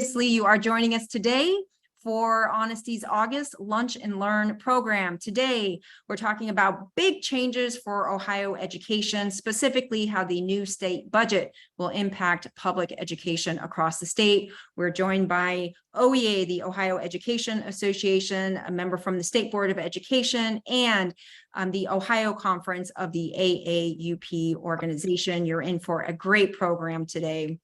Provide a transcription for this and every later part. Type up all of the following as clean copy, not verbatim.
Obviously, you are joining us today for Honesty's August Lunch and Learn program. Today, we're talking about big changes for Ohio education, specifically how the new state budget will impact public education across the state. We're joined by OEA, the Ohio Education Association, a member from the State Board of Education, and the Ohio Conference of the AAUP organization. You're in for a great program today.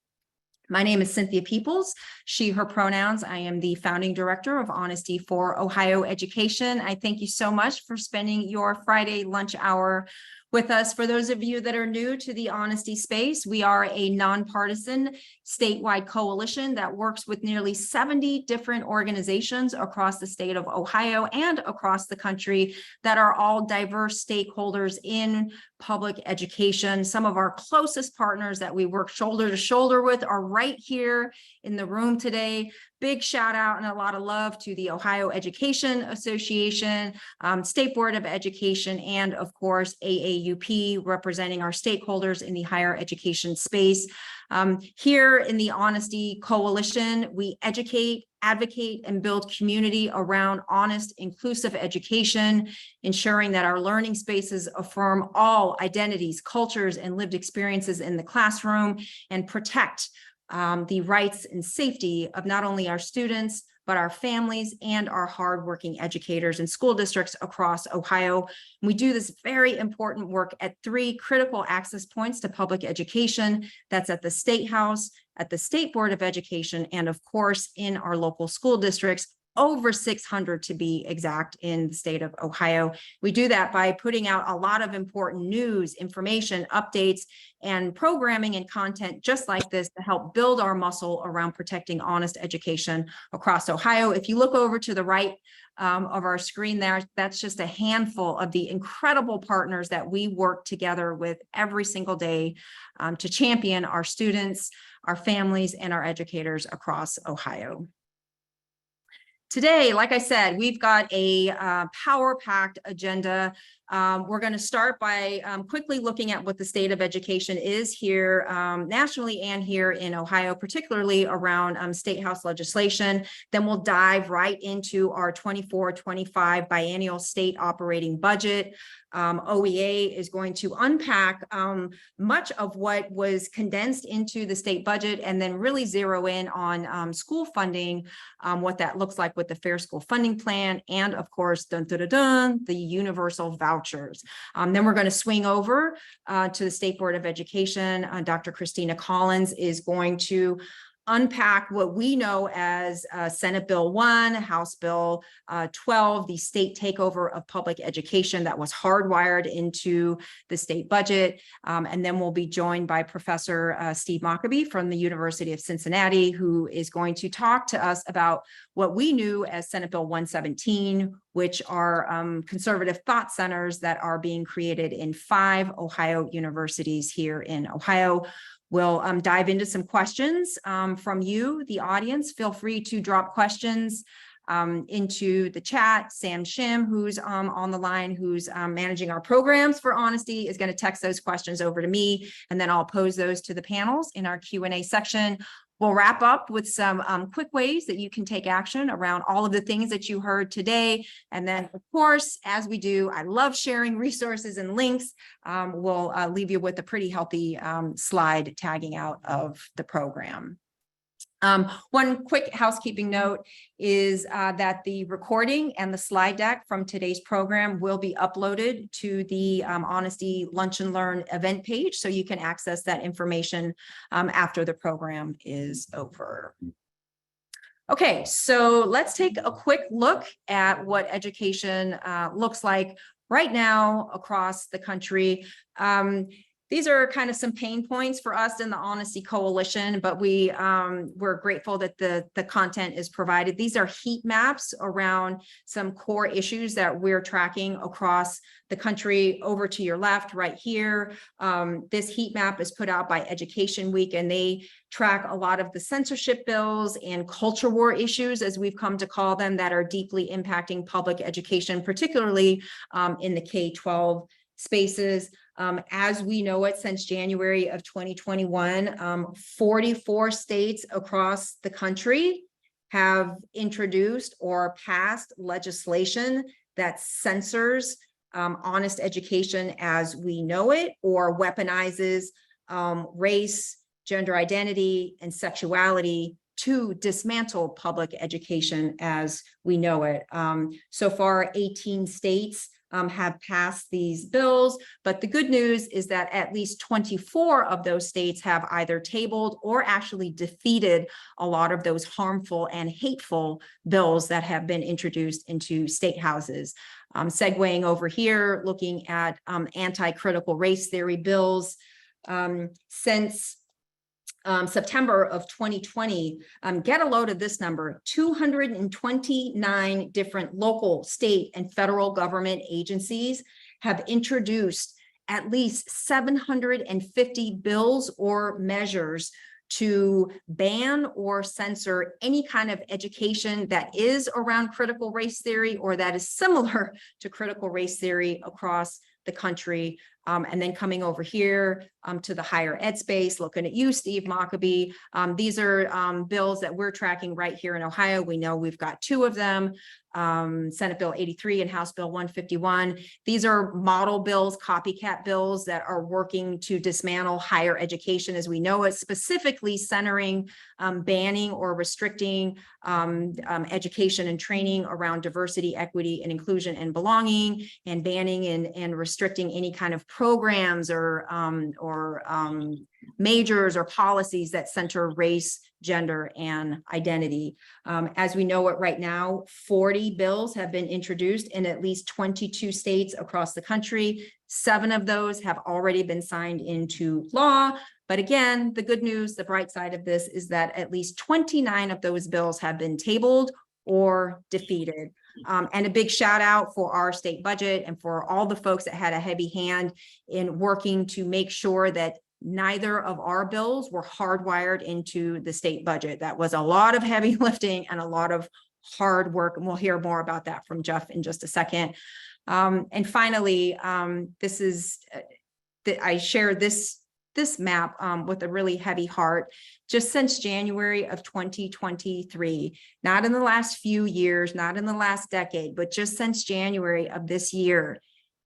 My name is Cynthia Peoples, she, her pronouns. I am the founding director of Honesty for Ohio Education. I thank you so much for spending your Friday lunch hour with us. For those of you that are new to the Honesty space, we are a nonpartisan statewide coalition that works with nearly 70 different organizations across the state of Ohio and across the country that are all diverse stakeholders in public education. Some of our closest partners that we work shoulder to shoulder with are right here in the room today. Big shout out and a lot of love to the Ohio Education Association, State Board of Education, and of course, AAUP, representing our stakeholders in the higher education space. Here in the Honesty Coalition, we educate, advocate, and build community around honest, inclusive education, ensuring that our learning spaces affirm all identities, cultures, and lived experiences in the classroom and protect the rights and safety of not only our students, but our families and our hardworking educators and school districts across Ohio. We do this very important work at 3 critical access points to public education. That's at the State House, at the State Board of Education, and of course, in our local school districts. Over 600 to be exact in the state of Ohio. We do that by putting out a lot of important news, information, updates, and programming and content just like this to help build our muscle around protecting honest education across Ohio. If you look over to the right of our screen there, that's just a handful of the incredible partners that we work together with every single day to champion our students, our families, and our educators across Ohio. Today, like I said, we've got a power-packed agenda. We're going to start by quickly looking at what the state of education is here nationally and here in Ohio, particularly around State House legislation. Then we'll dive right into our 24-25 biennial state operating budget. OEA is going to unpack much of what was condensed into the state budget and then really zero in on school funding, what that looks like with the Fair School Funding Plan, and of course, the universal vouchers. Then we're going to swing over to the State Board of Education. Dr. Christina Collins is going to unpack what we know as Senate Bill 1, House Bill 12, the state takeover of public education that was hardwired into the state budget. And then we'll be joined by Professor Steve Mockabee from the University of Cincinnati, who is going to talk to us about what we knew as Senate Bill 117, which are conservative thought centers that are being created in 5 Ohio universities here in Ohio. We'll dive into some questions from you, the audience. Feel free to drop questions into the chat. Sam Shim, who's on the line, who's managing our programs for Honesty, is going to text those questions over to me, and then I'll pose those to the panels in our Q&A section. We'll wrap up with some quick ways that you can take action around all of the things that you heard today. And then, of course, as we do, I love sharing resources and links. We'll leave you with a pretty healthy slide tagging out of the program. One quick housekeeping note is that the recording and the slide deck from today's program will be uploaded to the Honesty Lunch and Learn event page, so you can access that information after the program is over. Okay, so let's take a quick look at what education looks like right now across the country. These are kind of some pain points for us in the Honesty Coalition, but we're grateful that the content is provided. These are heat maps around some core issues that we're tracking across the country. Over to your left, right here, this heat map is put out by Education Week, and they track a lot of the censorship bills and culture war issues, as we've come to call them, that are deeply impacting public education, particularly in the K-12 spaces. As we know it, since January of 2021, 44 states across the country have introduced or passed legislation that censors honest education as we know it, or weaponizes race, gender identity, and sexuality to dismantle public education as we know it. So far, 18 states have passed these bills, but the good news is that at least 24 of those states have either tabled or actually defeated a lot of those harmful and hateful bills that have been introduced into state houses. Segueing over here, looking at anti-critical race theory bills, since September of 2020, get a load of this number, 229 different local, state, and federal government agencies have introduced at least 750 bills or measures to ban or censor any kind of education that is around critical race theory or that is similar to critical race theory across the country. And then coming over here to the higher ed space, looking at you, Steve Mockabee. These are bills that we're tracking right here in Ohio. We know we've got two of them, Senate Bill 83 and House Bill 151. These are model bills, copycat bills that are working to dismantle higher education as we know it, specifically centering banning or restricting education and training around diversity, equity, and inclusion and belonging, and banning and restricting any kind of programs or majors or policies that center race, gender, and identity. As we know it right now, 40 bills have been introduced in at least 22 states across the country. 7 of those have already been signed into law. But again, the good news, the bright side of this is that at least 29 of those bills have been tabled or defeated. And a big shout out for our state budget and for all the folks that had a heavy hand in working to make sure that neither of our bills were hardwired into the state budget. That was a lot of heavy lifting and a lot of hard work. And we'll hear more about that from Jeff in just a second. And finally, this is that I share this map with a really heavy heart. Just since January of 2023, not in the last few years, not in the last decade, but just since January of this year,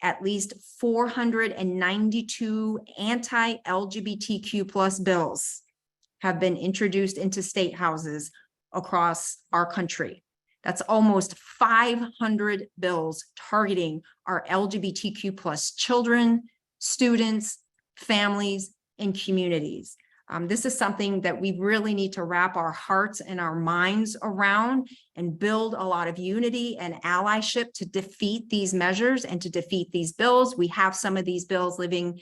at least 492 anti-LGBTQ plus bills have been introduced into state houses across our country. That's almost 500 bills targeting our LGBTQ plus children, students, families, and communities. This is something that we really need to wrap our hearts and our minds around and build a lot of unity and allyship to defeat these measures and to defeat these bills. We have some of these bills living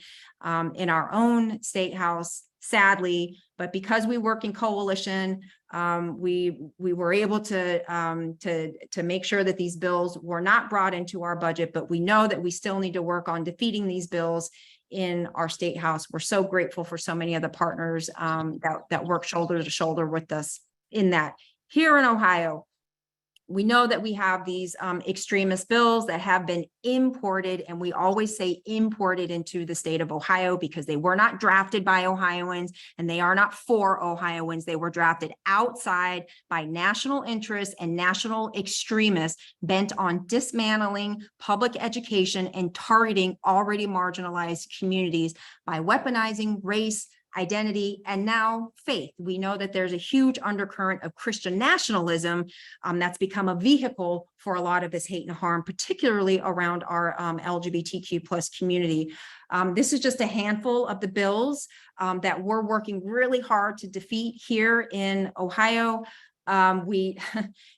in our own state house, sadly, but because we work in coalition, we were able to make sure that these bills were not brought into our budget, but we know that we still need to work on defeating these bills in our state house. We're so grateful for so many of the partners that work shoulder to shoulder with us in that. Here in Ohio, we know that we have these extremist bills that have been imported, and we always say imported into the state of Ohio because they were not drafted by Ohioans and they are not for Ohioans. They were drafted outside by national interests and national extremists bent on dismantling public education and targeting already marginalized communities by weaponizing race, identity, and now faith. We know that there's a huge undercurrent of Christian nationalism that's become a vehicle for a lot of this hate and harm, particularly around our LGBTQ plus community. This is just a handful of the bills that we're working really hard to defeat here in Ohio.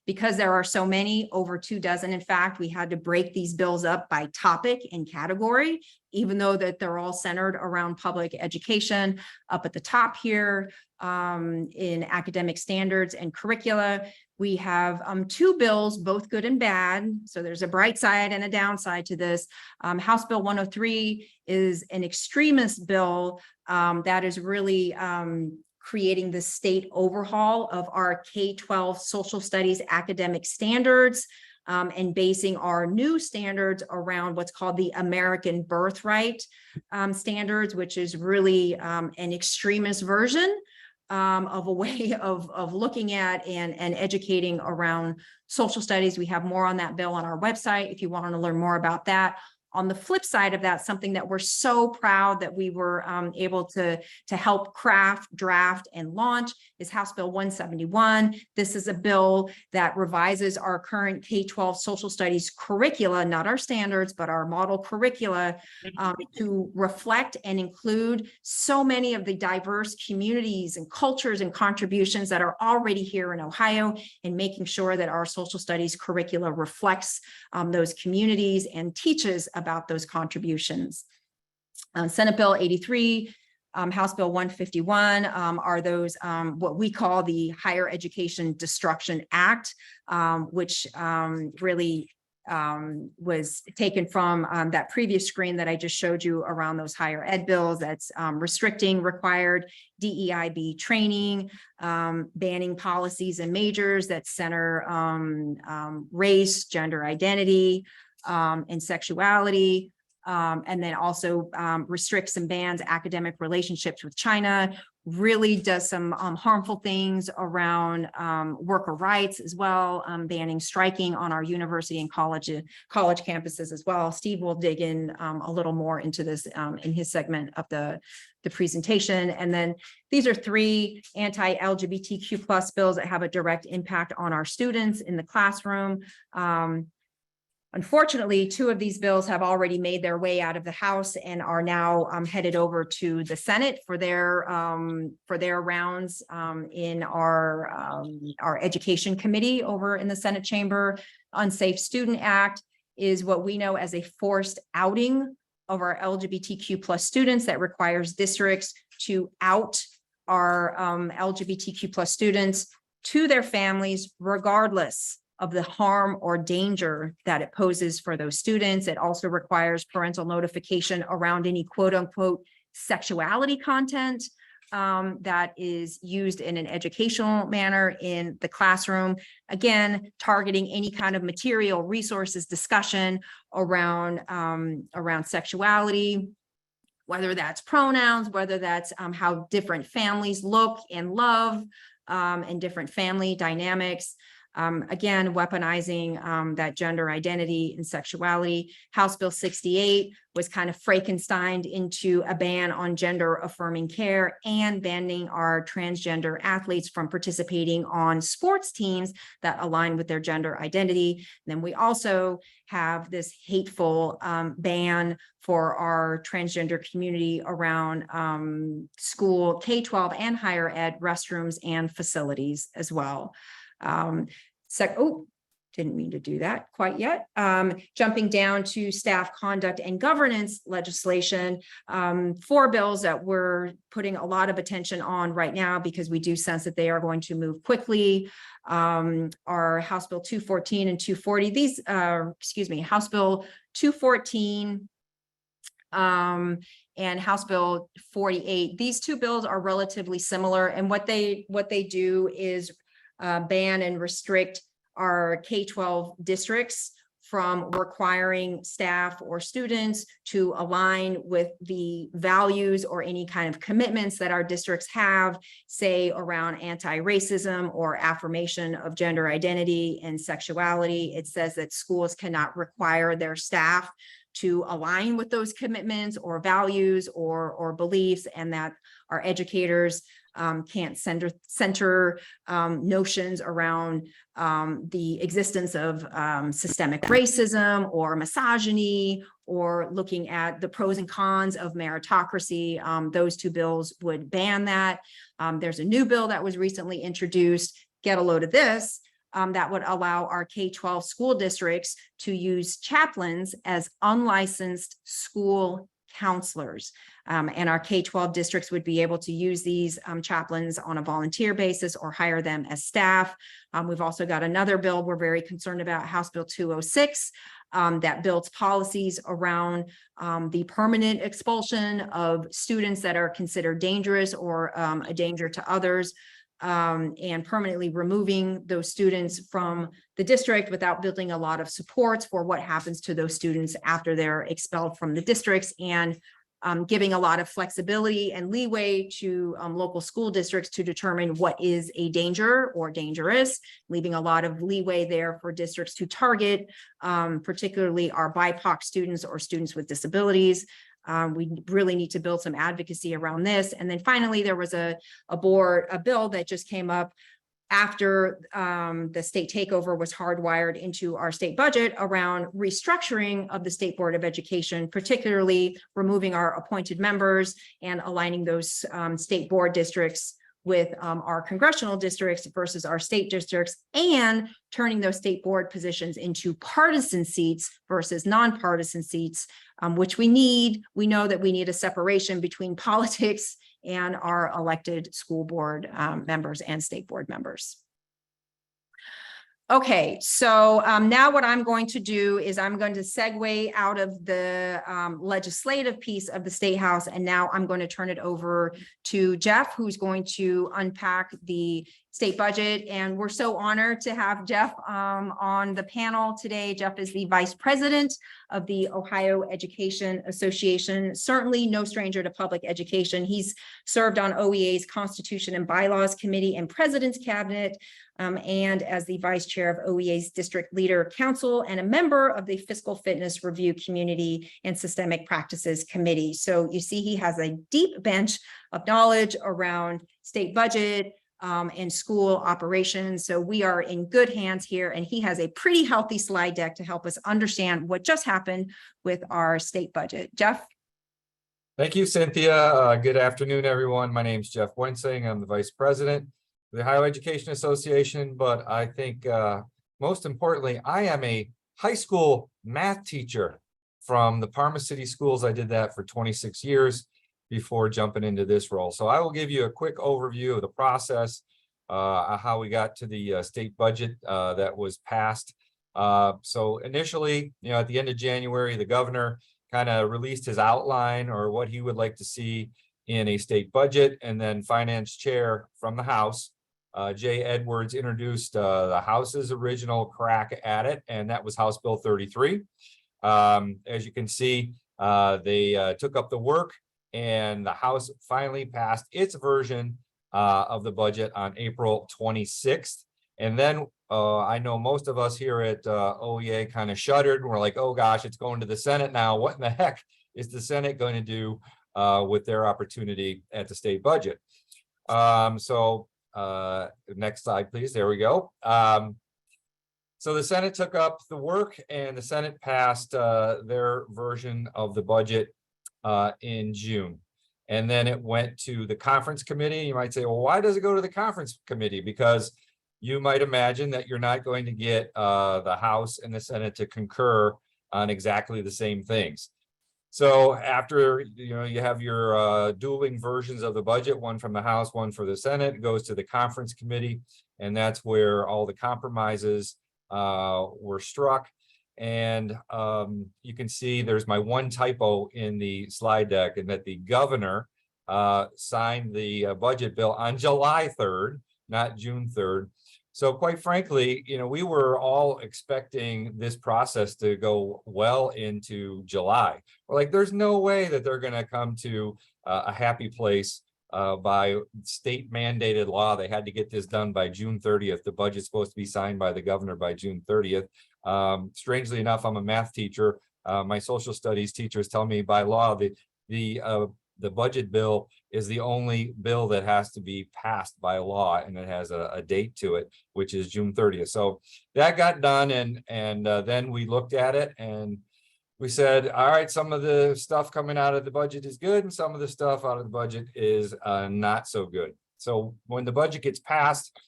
Because there are so many, over 24, in fact, we had to break these bills up by topic and category, even though that they're all centered around public education. Up at the top here, in academic standards and curricula, we have 2 bills, both good and bad. So there's a bright side and a downside to this. House Bill 103 is an extremist bill that is really creating the state overhaul of our K-12 social studies academic standards. and basing our new standards around what's called the American Birthright standards, which is really an extremist version of a way of looking at and educating around social studies. We have more on that bill on our website if you want to learn more about that. On the flip side of that, something that we're so proud that we were able to help craft, draft, and launch is House Bill 171. This is a bill that revises our current K-12 social studies curricula, not our standards, but our model curricula, to reflect and include so many of the diverse communities and cultures and contributions that are already here in Ohio, and making sure that our social studies curricula reflects those communities and teaches about those contributions. Senate Bill 83, House Bill 151 are those what we call the Higher Education Destruction Act, which really was taken from that previous screen that I just showed you around those higher ed bills. That's restricting required DEIB training, banning policies and majors that center race, gender identity, and sexuality, and then also restricts and bans academic relationships with China, really does some harmful things around worker rights as well, banning striking on our university and college campuses as well. Steve will dig in a little more into this in his segment of the presentation. And then these are 3 anti-LGBTQ plus bills that have a direct impact on our students in the classroom. Unfortunately, 2 of these bills have already made their way out of the House and are now headed over to the Senate for their rounds in our Education Committee over in the Senate chamber. Unsafe Student Act is what we know as a forced outing of our LGBTQ plus students that requires districts to out our LGBTQ plus students to their families, regardless of the harm or danger that it poses for those students. It also requires parental notification around any quote unquote sexuality content that is used in an educational manner in the classroom. Again, targeting any kind of material, resources, discussion around sexuality, whether that's pronouns, whether that's how different families look and love, and different family dynamics. Again, weaponizing that gender identity and sexuality. House Bill 68 was kind of Frankensteined into a ban on gender affirming care and banning our transgender athletes from participating on sports teams that align with their gender identity. And then we also have this hateful ban for our transgender community around school K-12 and higher ed restrooms and facilities as well. Didn't mean to do that quite yet. Jumping down to staff conduct and governance legislation, 4 bills that we're putting a lot of attention on right now because we do sense that they are going to move quickly. Our House Bill 214 and 240, these, House Bill 214 and House Bill 48. These 2 bills are relatively similar, and what they do is ban and restrict our K-12 districts from requiring staff or students to align with the values or any kind of commitments that our districts have, say around anti-racism or affirmation of gender identity and sexuality. It says that schools cannot require their staff to align with those commitments or values or beliefs, and that our educators can't center notions around the existence of systemic racism or misogyny, or looking at the pros and cons of meritocracy. Those 2 bills would ban that. There's a new bill that was recently introduced, get a load of this, that would allow our K-12 school districts to use chaplains as unlicensed school counselors. And our K-12 districts would be able to use these chaplains on a volunteer basis or hire them as staff. We've also got another bill we're very concerned about, House Bill 206, that builds policies around the permanent expulsion of students that are considered dangerous or a danger to others. and permanently removing those students from the district without building a lot of supports for what happens to those students after they're expelled from the districts, and giving a lot of flexibility and leeway to local school districts to determine what is a danger or dangerous, leaving a lot of leeway there for districts to target, particularly our BIPOC students or students with disabilities. We really need to build some advocacy around this. And then finally, there was a bill that just came up after the state takeover was hardwired into our state budget around restructuring of the State Board of Education, particularly removing our appointed members and aligning those state board districts with our congressional districts versus our state districts, and turning those state board positions into partisan seats versus nonpartisan seats, which we need. We know that we need a separation between politics and our elected school board members and state board members. Okay, so now what I'm going to do is I'm going to segue out of the legislative piece of the State House, and now I'm going to turn it over to Jeff, who's going to unpack the state budget. And we're so honored to have Jeff on the panel today. Jeff is the Vice President of the Ohio Education Association, certainly no stranger to public education. He's served on OEA's Constitution and Bylaws Committee and President's Cabinet, and as the Vice Chair of OEA's District Leader Council, and a member of the Fiscal Fitness Review Community and Systemic Practices Committee. So you see, he has a deep bench of knowledge around state budget and school operations. So we are in good hands here, and he has a pretty healthy slide deck to help us understand what just happened with our state budget. Jeff? Thank you, Cynthia. Good afternoon, everyone. My name is Jeff Wensing. I'm the Vice President of the Ohio Education Association, but I think most importantly, I am a high school math teacher from the Parma City Schools. I did that for 26 years before jumping into this role. So I will give you a quick overview of the process, how we got to the state budget that was passed. So initially, at the end of January, the governor kind of released his outline or what he would like to see in a state budget, and then finance chair from the House, Jay Edwards, introduced the House's original crack at it, and that was House Bill 33. As you can see, they took up the work, and the House finally passed its version of the budget on April 26th. And then I know most of us here at OEA kind of shuddered, and we're like, oh gosh, it's going to the Senate now. What in the heck is the Senate going to do with their opportunity at the state budget? Next slide, please. There we go. So the Senate took up the work, and the Senate passed their version of the budget in June. And then it went to the conference committee. You might say, well, why does it go to the conference committee? Because you might imagine that you're not going to get the House and the Senate to concur on exactly the same things. So after you have your dueling versions of the budget, one from the House, one for the Senate, it goes to the conference committee, and that's where all the compromises were struck. And you can see there's my one typo in the slide deck, and that the governor signed the budget bill on July 3rd, not June 3rd. So quite frankly, we were all expecting this process to go well into July. We're like, there's no way that they're going to come to a happy place by state mandated law. They had to get this done by June 30th. The budget's supposed to be signed by the governor by June 30th. Strangely enough, I'm a math teacher. My social studies teachers tell me by law the budget bill is the only bill that has to be passed by law, and it has a date to it, which is June 30th. So that got done, and then we looked at it and we said, all right, some of the stuff coming out of the budget is good, and some of the stuff out of the budget is not so good. So when the budget gets passed,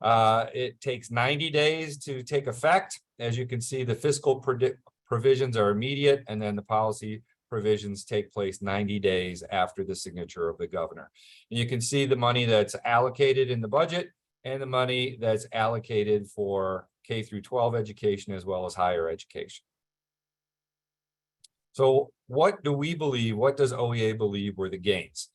it takes 90 days to take effect. As you can see, the fiscal provisions are immediate, and then the policy provisions take place 90 days after the signature of the governor. And you can see the money that's allocated in the budget and the money that's allocated for K through 12 education as well as higher education. So what do we believe? What does OEA believe were the gains?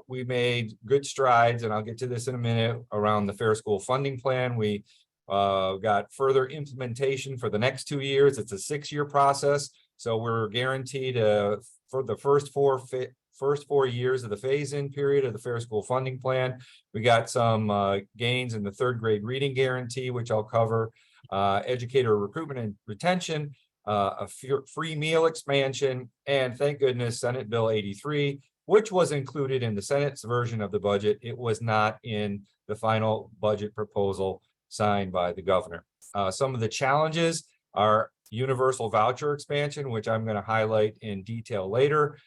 We made good strides, and I'll get to this in a minute, around the Fair School Funding Plan. We got further implementation for the next 2 years. It's a 6-year process. So we're guaranteed for the first four years of the phase-in period of the Fair School Funding Plan. We got some gains in the 3rd grade reading guarantee, which I'll cover, educator recruitment and retention, a free meal expansion, and thank goodness, Senate Bill 83, which was included in the Senate's version of the budget. It was not in the final budget proposal signed by the governor. Some of the challenges are universal voucher expansion, which I'm going to highlight in detail later.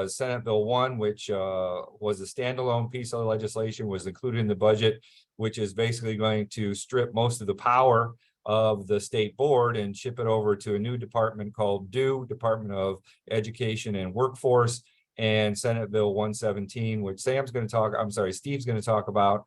Senate Bill 1, which was a standalone piece of legislation, was included in the budget, which is basically going to strip most of the power of the state board and ship it over to a new department called Department of Education and Workforce. And Senate Bill 117, which Steve's going to talk about,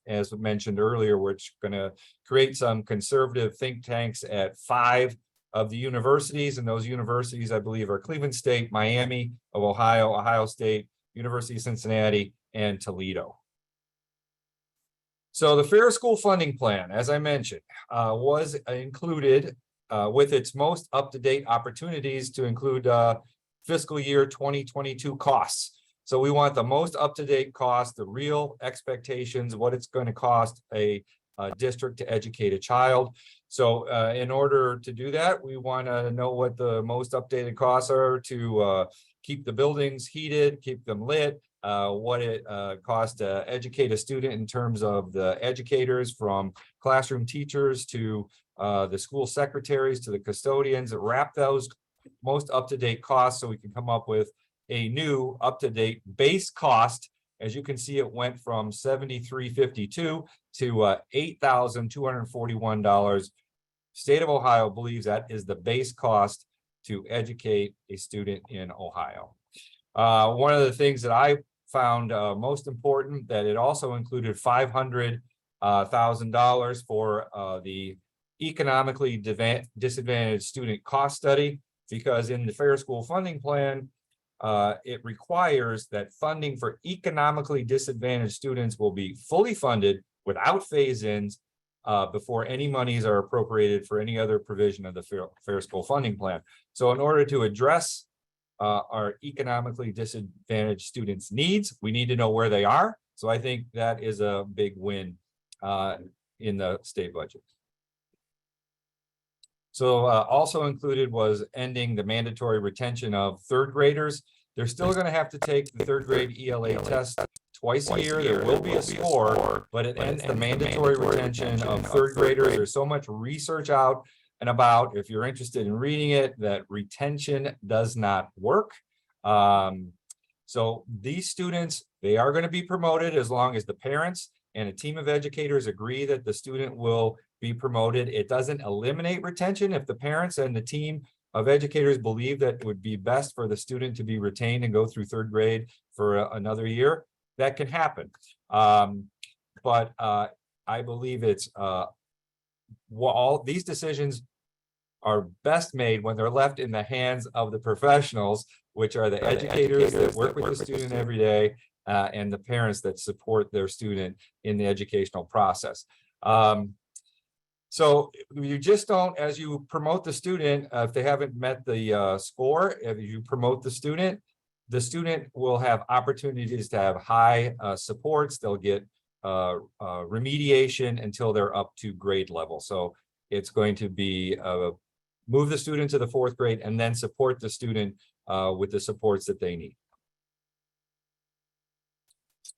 as mentioned earlier, which is going to create some conservative think tanks at 5 of the universities. And those universities, I believe, are Cleveland State, Miami of Ohio, Ohio State, University of Cincinnati, and Toledo. So the Fair School Funding Plan, as I mentioned, was included with its most up-to-date opportunities to include fiscal year 2022 costs. So we want the most up-to-date cost, the real expectations, what it's going to cost a district to educate a child. So in order to do that, we want to know what the most updated costs are to keep the buildings heated, keep them lit, what it costs to educate a student in terms of the educators, from classroom teachers to the school secretaries to the custodians, that wrap those most up-to-date costs so we can come up with a new up-to-date base cost. As you can see, it went from $7,352 to $8,241. State of Ohio believes that is the base cost to educate a student in Ohio. One of the things that I found most important, that it also included $500,000 for the economically disadvantaged student cost study, because in the Fair School Funding Plan, it requires that funding for economically disadvantaged students will be fully funded without phase-ins before any monies are appropriated for any other provision of the Fair School Funding Plan. So in order to address our economically disadvantaged students' needs, we need to know where they are. So I think that is a big win in the state budget. So also included was ending the mandatory retention of 3rd graders. They're still going to have to take the 3rd grade ELA test twice a year. There will be a score, but it ends the mandatory retention of 3rd graders. There's so much research out and about, if you're interested in reading it, that retention does not work. So these students, they are going to be promoted as long as the parents and a team of educators agree that the student will be promoted. It doesn't eliminate retention. If the parents and the team of educators believe that it would be best for the student to be retained and go through 3rd grade for another year, that can happen. But I believe it's all these decisions are best made when they're left in the hands of the professionals, which are the educators that work with the student every day, and the parents that support their student in the educational process. So you just don't, as you promote the student, if they haven't met the score, if you promote the student will have opportunities to have high supports. They'll get remediation until they're up to grade level. So it's going to be move the student to the 4th grade and then support the student with the supports that they need.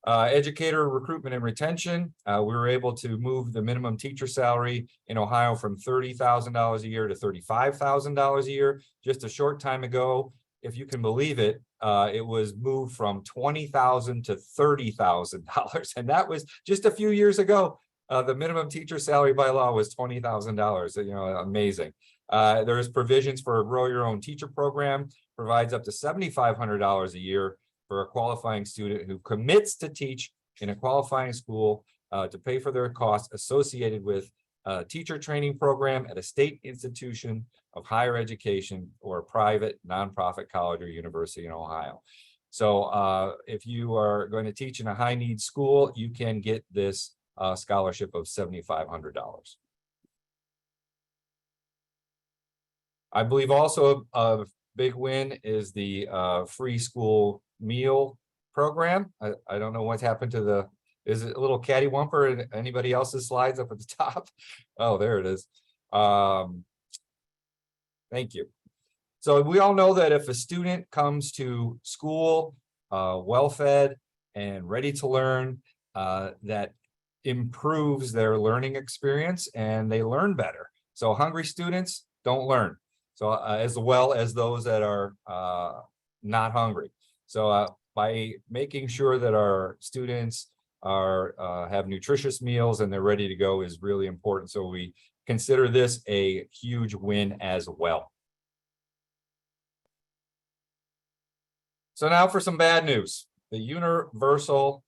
Educator recruitment and retention. We were able to move the minimum teacher salary in Ohio from $30,000 a year to $35,000 a year. Just a short time ago, if you can believe it, it was moved from $20,000 to $30,000. And that was just a few years ago. The minimum teacher salary by law was $20,000. You know, amazing. There's provisions for a grow your own teacher program, provides up to $7,500 a year for a qualifying student who commits to teach in a qualifying school to pay for their costs associated with a teacher training program at a state institution of higher education or a private nonprofit college or university in Ohio. So if you are going to teach in a high need school, you can get this scholarship of $7,500. I believe also a big win is the free school meal program. I don't know what's happened to the, is it a little cattywumper in anybody else's slides up at the top? Oh, there it is. Thank you. So we all know that if a student comes to school well-fed and ready to learn, that improves their learning experience and they learn better. So hungry students don't learn. So as well as those that are not hungry. So by making sure that our students are have nutritious meals and they're ready to go is really important. So we consider this a huge win as well. So now for some bad news, the universal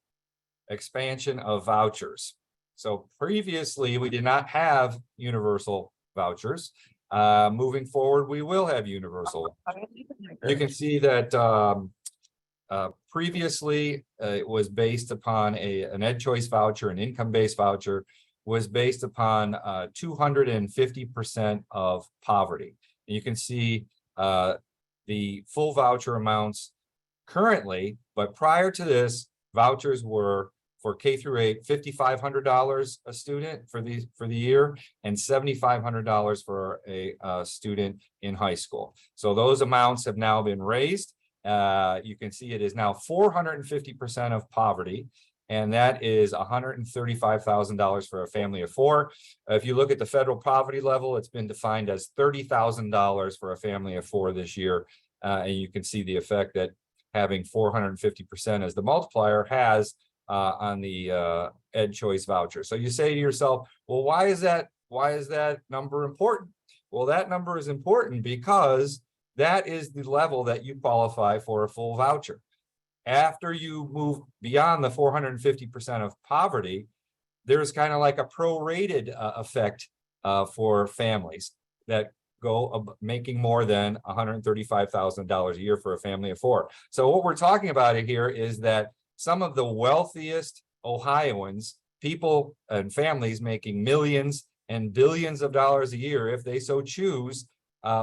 expansion of vouchers. So previously we did not have universal vouchers. Moving forward, we will have universal. You can see that previously it was based upon an Ed Choice voucher, an income-based voucher, was based upon 250% of poverty. And you can see the full voucher amounts currently, but prior to this, vouchers were for K through 8, $5,500 a student for the year, and $7,500 for a student in high school. So those amounts have now been raised. You can see it is now 450% of poverty, and that is $135,000 for a family of 4. If you look at the federal poverty level, it's been defined as $30,000 for a family of 4 this year, and you can see the effect that having 450% as the multiplier has on the Ed Choice voucher. So you say to yourself, well, why is that number important? Well, that number is important because that is the level that you qualify for a full voucher. After you move beyond the 450% of poverty, there's kind of like a prorated effect for families that go making more than $135,000 a year for a family of 4. So what we're talking about here is that some of the wealthiest Ohioans, people and families making millions and billions of dollars a year, if they so choose,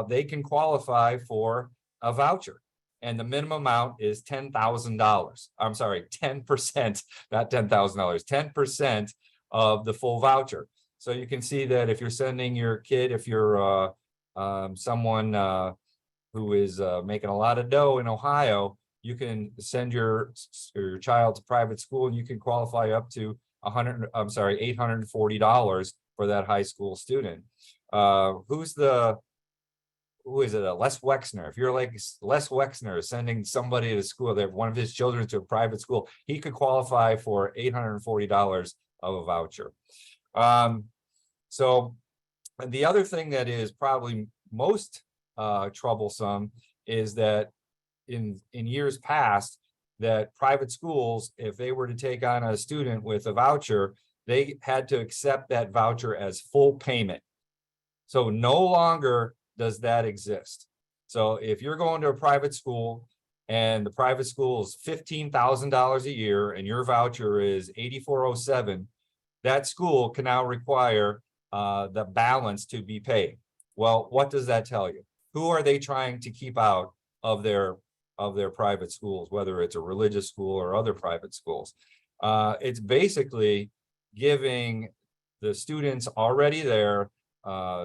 they can qualify for a voucher. And the minimum amount is $10,000. I'm sorry, 10%, not $10,000, 10% of the full voucher. So you can see that if you're sending your kid, if you're someone who is making a lot of dough in Ohio, you can send your child to private school and you can qualify up to $840 for that high school student. Who is it? Les Wexner. If you're like Les Wexner sending somebody to school, that one of his children to a private school, he could qualify for $840 of a voucher. So the other thing that is probably most troublesome is that in years past, that private schools, if they were to take on a student with a voucher, they had to accept that voucher as full payment. So no longer does that exist. So if you're going to a private school and the private school is $15,000 a year and your voucher is $8,407, that school can now require the balance to be paid. Well, what does that tell you? Who are they trying to keep out of their private schools, whether it's a religious school or other private schools? It's basically giving the students already there,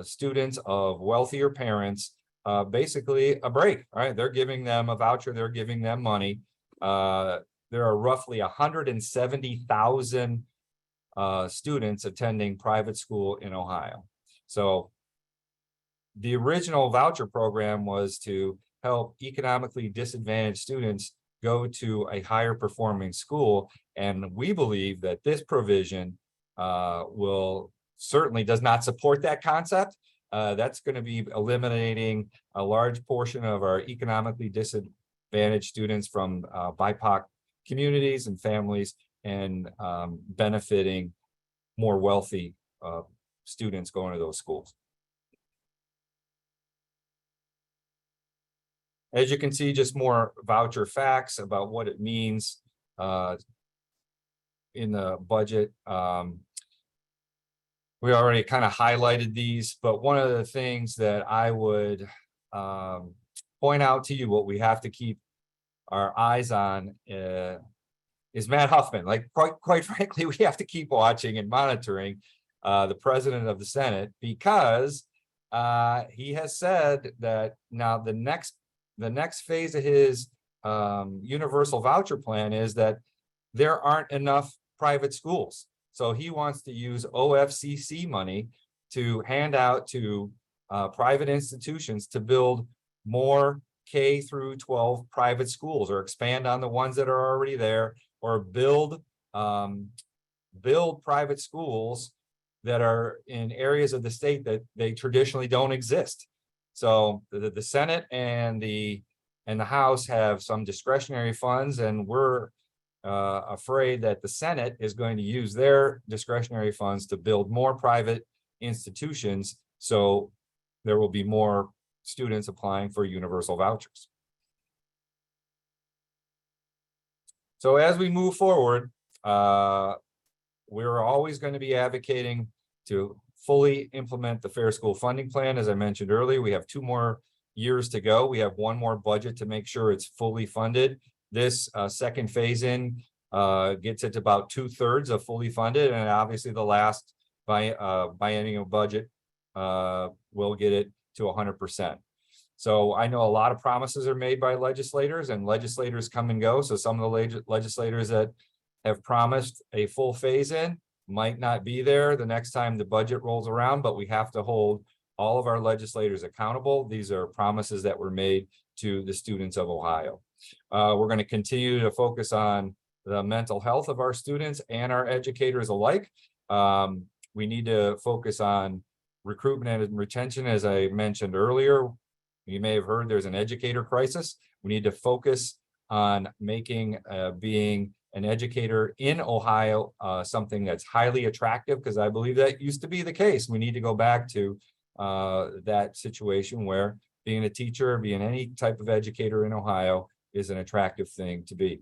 students of wealthier parents, basically a break, right? They're giving them a voucher, they're giving them money. There are roughly 170,000 students attending private school in Ohio. So the original voucher program was to help economically disadvantaged students go to a higher performing school. And we believe that this provision certainly does not support that concept. That's going to be eliminating a large portion of our economically disadvantaged students from BIPOC communities and families, and benefiting more wealthy students going to those schools. As you can see, just more voucher facts about what it means in the budget. We already kind of highlighted these, but one of the things that I would point out to you, what we have to keep our eyes on is Matt Huffman. Like quite frankly, we have to keep watching and monitoring the president of the Senate, because he has said that now the next phase of his universal voucher plan is that there aren't enough private schools. So he wants to use OFCC money to hand out to private institutions to build more K through 12 private schools, or expand on the ones that are already there, or build private schools that are in areas of the state that they traditionally don't exist. So the Senate and the House have some discretionary funds, and we're afraid that the Senate is going to use their discretionary funds to build more private institutions, so there will be more students applying for universal vouchers. So as we move forward, we're always going to be advocating to fully implement the Fair School Funding Plan. As I mentioned earlier, we have 2 more years to go. We have 1 more budget to make sure it's fully funded. This second phase in gets it to about 2/3 of fully funded, and obviously the last biennial budget will get it to 100%. So I know a lot of promises are made by legislators, and legislators come and go. So some of the legislators that have promised a full phase in might not be there the next time the budget rolls around, but we have to hold all of our legislators accountable. These are promises that were made to the students of Ohio. We're going to continue to focus on the mental health of our students and our educators alike. We need to focus on recruitment and retention. As I mentioned earlier, you may have heard there's an educator crisis. We need to focus on making being an educator in Ohio something that's highly attractive, because I believe that used to be the case. We need to go back to that situation where being a teacher, being any type of educator in Ohio is an attractive thing to be.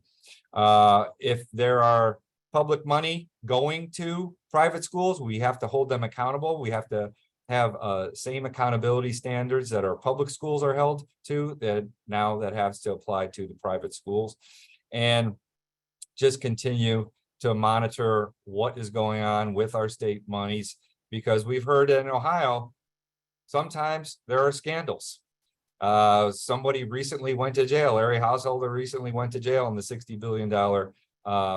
If there are public money going to private schools, we have to hold them accountable. We have to have same accountability standards that our public schools are held to, that now that has to apply to the private schools. And just continue to monitor what is going on with our state monies, because we've heard in Ohio, sometimes there are scandals. Somebody recently went to jail. Larry Householder recently went to jail in the $60 billion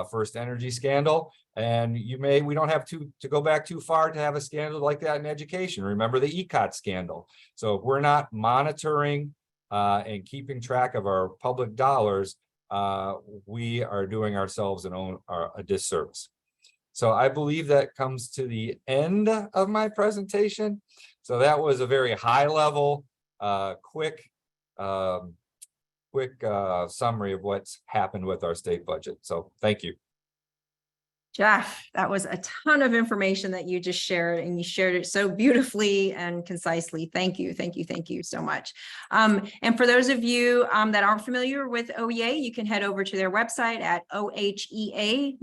First Energy scandal. And we don't have to go back too far to have a scandal like that in education. Remember the ECOT scandal. So if we're not monitoring and keeping track of our public dollars, we are doing ourselves a disservice. So I believe that comes to the end of my presentation. So that was a very high level, quick summary of what's happened with our state budget. So thank you. Jeff, that was a ton of information that you just shared, and you shared it so beautifully and concisely. Thank you. Thank you. Thank you so much. And for those of you that aren't familiar with OEA, you can head over to their website at ohea.org.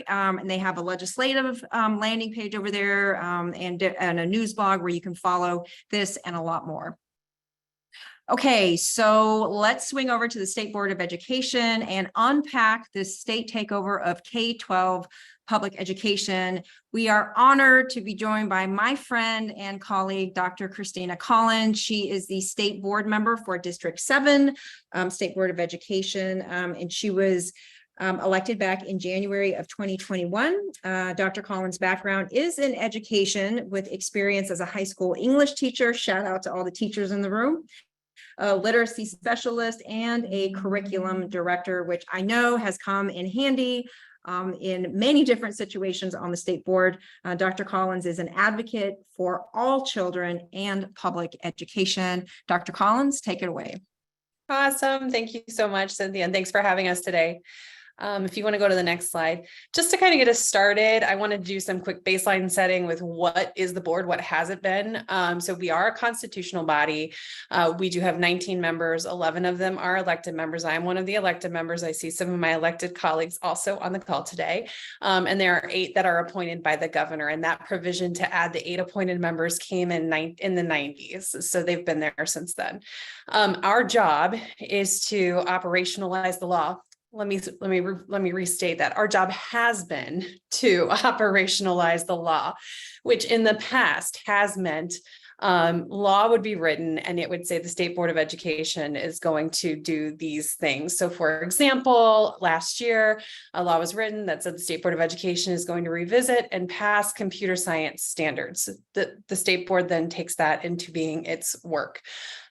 And they have a legislative landing page over there and a news blog where you can follow this and a lot more. Okay, so let's swing over to the State Board of Education and unpack this state takeover of K-12 public education. We are honored to be joined by my friend and colleague, Dr. Christina Collins. She is the state board member for District 7, State Board of Education, and she was elected back in January of 2021. Dr. Collins' background is in education with experience as a high school English teacher. Shout out to all the teachers in the room. A literacy specialist and a curriculum director, which I know has come in handy in many different situations on the state board. Dr. Collins is an advocate for all children and public education. Dr. Collins, take it away. Awesome. Thank you so much, Cynthia, and thanks for having us today. If you want to go to the next slide, just to kind of get us started, I want to do some quick baseline setting with what is the board, what has it been. So we are a constitutional body. We do have 19 members, 11 of them are elected members. I am one of the elected members. I see some of my elected colleagues also on the call today. And there are 8 that are appointed by the governor, and that provision to add the 8 appointed members came in the 90s. So they've been there since then. Our job is to operationalize the law. Let me restate that. Our job has been to operationalize the law, which in the past has meant law would be written and it would say the State Board of Education is going to do these things. So for example, last year, a law was written that said the State Board of Education is going to revisit and pass computer science standards. The State Board then takes that into being its work.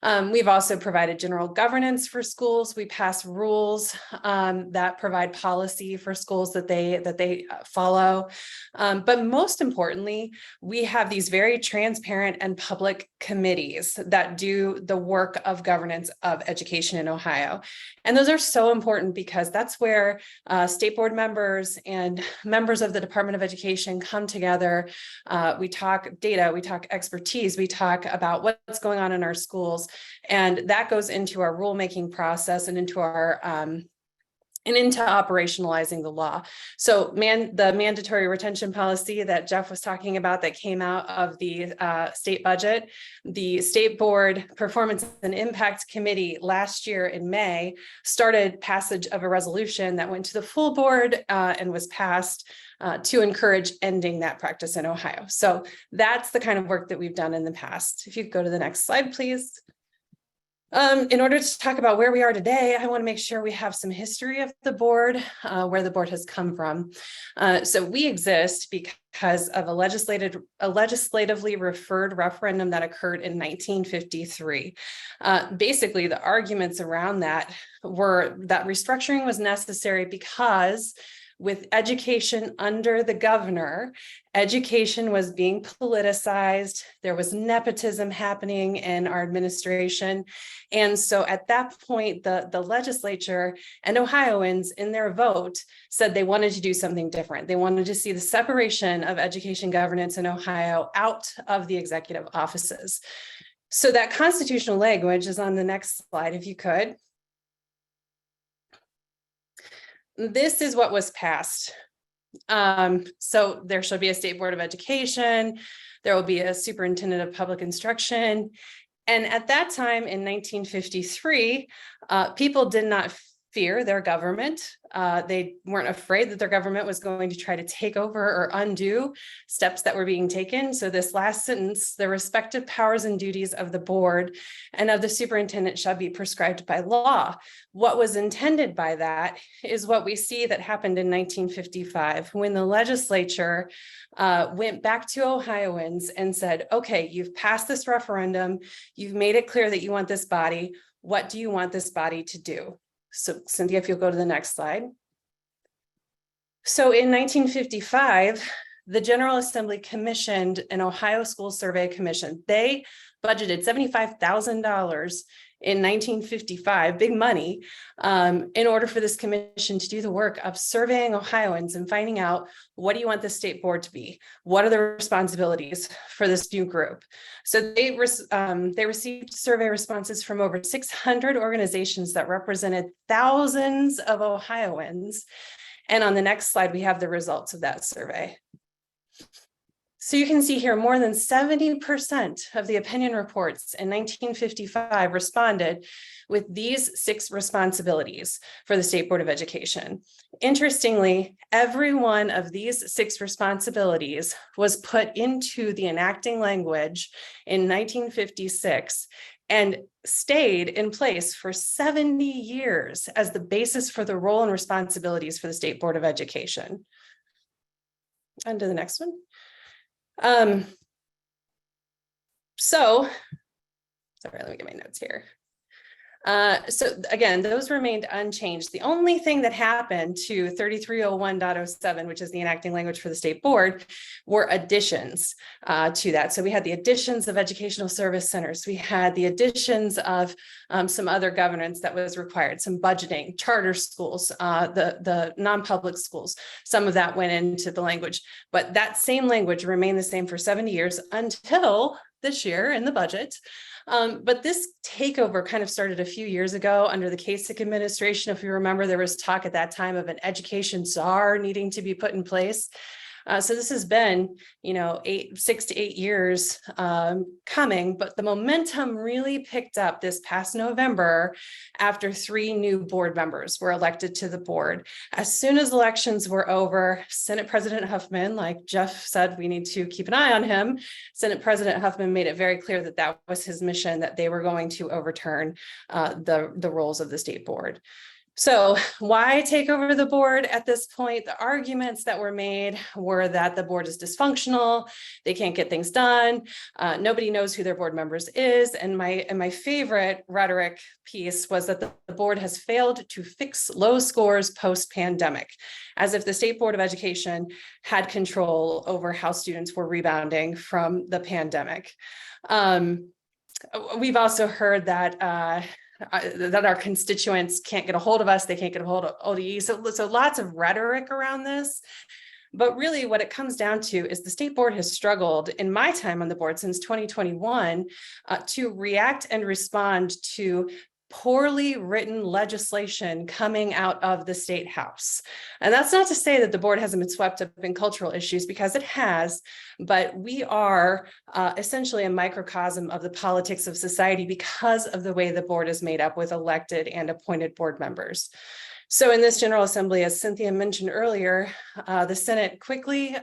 We've also provided general governance for schools. We pass rules that provide policy for schools that they follow. But most importantly, we have these very transparent and public committees that do the work of governance of education in Ohio. And those are so important because that's where state board members and members of the Department of Education come together. We talk data, we talk expertise, we talk about what's going on in our schools. And that goes into our rulemaking process and into our and into operationalizing the law. So the mandatory retention policy that Jeff was talking about that came out of the state budget, the State Board Performance and Impact Committee last year in May started passage of a resolution that went to the full board and was passed to encourage ending that practice in Ohio. So that's the kind of work that we've done in the past. If you could go to the next slide, please. In order to talk about where we are today, I want to make sure we have some history of the board, where the board has come from. So we exist because of a legislatively referred referendum that occurred in 1953. Basically, the arguments around that were that restructuring was necessary because with education under the governor, education was being politicized. There was nepotism happening in our administration. And so at that point, the legislature and Ohioans in their vote said they wanted to do something different. They wanted to see the separation of education governance in Ohio out of the executive offices. So that constitutional language is on the next slide, if you could. This is what was passed. So there shall be a State Board of Education. There will be a superintendent of public instruction. And at that time in 1953, people did not fear their government. They weren't afraid that their government was going to try to take over or undo steps that were being taken. So this last sentence, the respective powers and duties of the board and of the superintendent shall be prescribed by law. What was intended by that is what we see that happened in 1955 when the legislature went back to Ohioans and said, okay, you've passed this referendum. You've made it clear that you want this body. What do you want this body to do? So Cynthia, if you'll go to the next slide. So in 1955, the General Assembly commissioned an Ohio School Survey Commission. They budgeted $75,000 in 1955, big money, in order for this commission to do the work of surveying Ohioans and finding out, what do you want the state board to be? What are the responsibilities for this new group? So they received survey responses from over 600 organizations that represented thousands of Ohioans. And on the next slide, we have the results of that survey. So you can see here more than 70% of the opinion reports in 1955 responded with these 6 responsibilities for the State Board of Education. Interestingly, every one of these 6 responsibilities was put into the enacting language in 1956 and stayed in place for 70 years as the basis for the role and responsibilities for the State Board of Education. On to the next one. Sorry, let me get my notes here. So again, those remained unchanged. The only thing that happened to 3301.07, which is the enacting language for the state board, were additions to that. So we had the additions of educational service centers. We had the additions of some other governance that was required, some budgeting, charter schools, the non-public schools. Some of that went into the language, but that same language remained the same for 70 years until this year in the budget. But this takeover kind of started a few years ago under the Kasich administration. If you remember, there was talk at that time of an education czar needing to be put in place. So this has been, 6 to 8 years coming, but the momentum really picked up this past November after 3 new board members were elected to the board. As soon as elections were over, Senate President Huffman, like Jeff said, we need to keep an eye on him. Senate President Huffman made it very clear that that was his mission, that they were going to overturn the roles of the state board. So why take over the board at this point? The arguments that were made were that the board is dysfunctional, they can't get things done, nobody knows who their board members is, and my favorite rhetoric piece was that the board has failed to fix low scores post-pandemic, as if the State Board of Education had control over how students were rebounding from the pandemic. We've also heard that our constituents can't get a hold of us, they can't get a hold of ODE. So lots of rhetoric around this. But really what it comes down to is the state board has struggled in my time on the board since 2021 to react and respond to poorly written legislation coming out of the state house. And that's not to say that the board hasn't been swept up in cultural issues, because it has, but we are essentially a microcosm of the politics of society because of the way the board is made up with elected and appointed board members. So in this General Assembly, as Cynthia mentioned earlier, the Senate quickly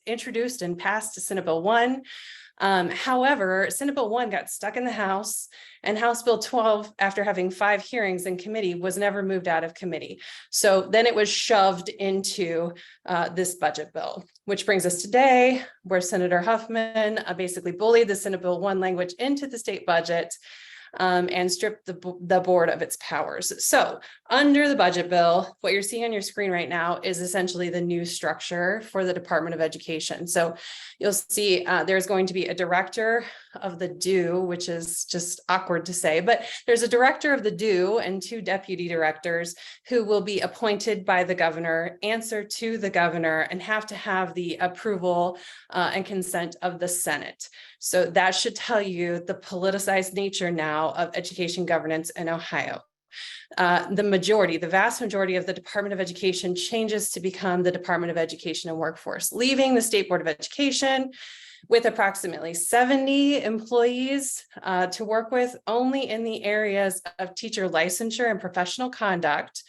introduced and passed Senate Bill 1. However, Senate Bill 1 got stuck in the House, and House Bill 12, after having 5 hearings in committee, was never moved out of committee. So then it was shoved into this budget bill, which brings us today, where Senator Huffman basically bullied the Senate Bill 1 language into the state budget and stripped the board of its powers. So under the budget bill, what you're seeing on your screen right now is essentially the new structure for the Department of Education. So you'll see there's going to be a director of the DO, which is just awkward to say, but there's a director of the DO and 2 deputy directors who will be appointed by the governor, answer to the governor, and have to have the approval and consent of the Senate. So that should tell you the politicized nature now of education governance in Ohio. The vast majority of the Department of Education changes to become the Department of Education and Workforce, leaving the State Board of Education with approximately 70 employees to work with only in the areas of teacher licensure and professional conduct,